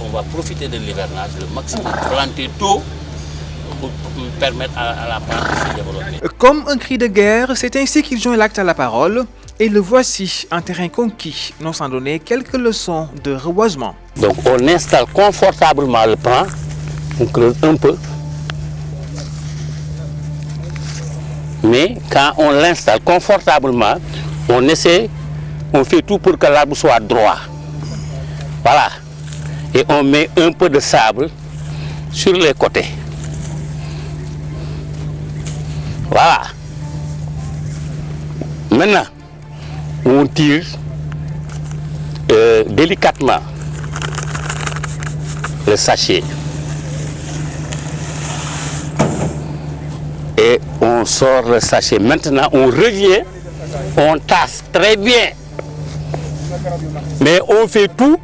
On va profiter de l'hivernage le maximum, planter tôt pour permettre à la plante de se développer. Comme un cri de guerre, c'est ainsi qu'ils joignent l'acte à la parole. Et le voici, un terrain conquis, nous en donner quelques leçons de reboisement. Donc on installe confortablement le plan, on creuse un peu. Mais quand on l'installe confortablement, on fait tout pour que l'arbre soit droit. Voilà. Et on met un peu de sable sur les côtés. Voilà. Maintenant, on tire délicatement le sachet. Et on sort le sachet. Maintenant, on revient, on tasse très bien. Mais on fait tout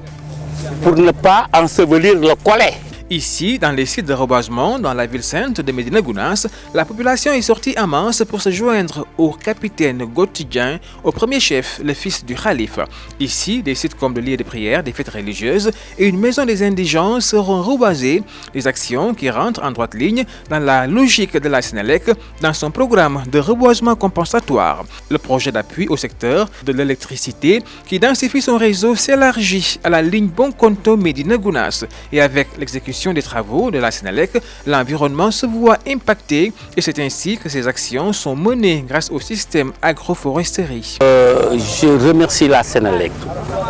pour ne pas ensevelir le collet. Ici, dans les sites de reboisement, dans la ville sainte de Médina Gounass, la population est sortie en masse pour se joindre au capitaine quotidien, au premier chef, le fils du calife. Ici, des sites comme le lieu de prière, des fêtes religieuses et une maison des indigents seront reboisés, des actions qui rentrent en droite ligne dans la logique de la Sénélec dans son programme de reboisement compensatoire. Le projet d'appui au secteur de l'électricité qui densifie son réseau s'élargit à la ligne Bonkonto Médina Gounass et avec l'exécution des travaux de la Sénélec, l'environnement se voit impacté et c'est ainsi que ces actions sont menées grâce au système agroforesterie. Je remercie la Sénélec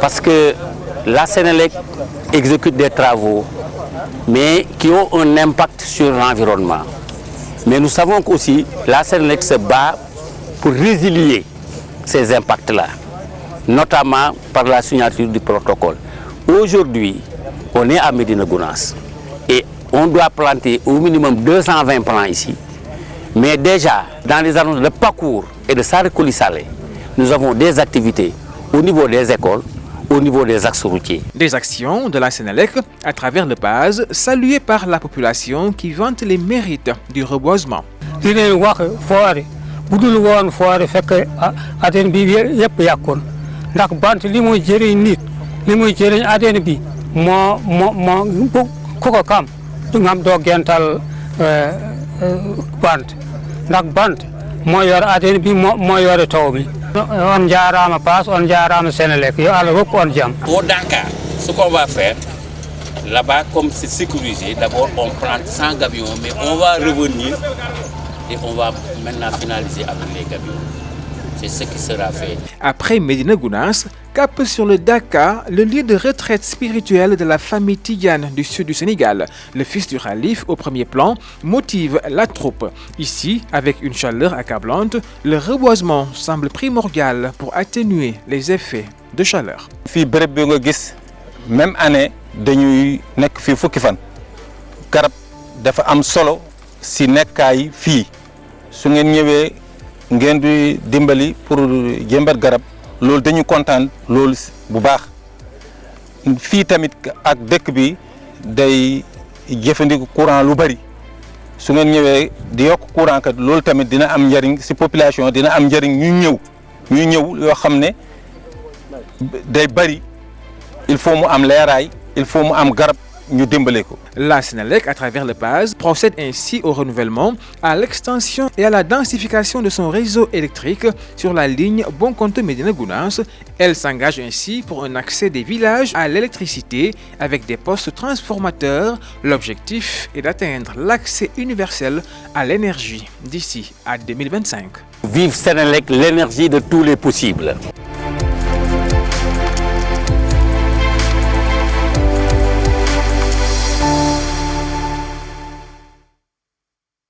parce que la Sénélec exécute des travaux mais qui ont un impact sur l'environnement. Mais nous savons qu'aussi la Sénélec se bat pour résilier ces impacts-là, notamment par la signature du protocole. Aujourd'hui, on est à Médina Gounass. Et on doit planter au minimum 220 plants ici. Mais déjà, dans les annonces de Pakour et de Saré-Koli-Salé, nous avons des activités au niveau des écoles, au niveau des axes routiers. Des actions de la Sénélec à travers le PAS, saluées par la population qui vante les mérites du reboisement. Kuko kam ngam do gental bant ndak bant mo yor aden bi mo yor tawbi on jaarama pass on jaarama Sénélec yo ala wok on jam. Au Dakar, ce qu'on va faire là-bas, comme c'est sécurisé, d'abord on plante sans gabion, mais on va revenir et on va maintenant finaliser avec les gabions. C'est ce qui sera fait. Après Médina Gounass, cap sur le Dakar, le lieu de retraite spirituelle de la famille Tidiane du sud du Sénégal. Le fils du calife au premier plan motive la troupe. Ici, avec une chaleur accablante, le reboisement semble primordial pour atténuer les effets de chaleur. Fi bërëb bi nga gis même année dañuy nekk fi fukki fan. Garab dafa am solo si nekkaay fii su ngeen ñëwee ngeen di dimbali pour jëmbat garab loolu dañu kontaan loolu bu baax fii tamit ak dëkk bi day jëfandiku courant lu bari su ngeen ñëwee di yokk courant kat loolu tamit dina am njariñ ci population dina am njariñ ñu ñëw yoo xam ne day bari il faut mu am leeraay il faut mu am garab ñu dimbale ko. La Sénélec, à travers le PAS, procède ainsi au renouvellement, à l'extension et à la densification de son réseau électrique sur la ligne Bonkonto Médina Gounass. Elle s'engage ainsi pour un accès des villages à l'électricité avec des postes transformateurs. L'objectif est d'atteindre l'accès universel à l'énergie d'ici à 2025. Vive Sénélec, l'énergie de tous les possibles.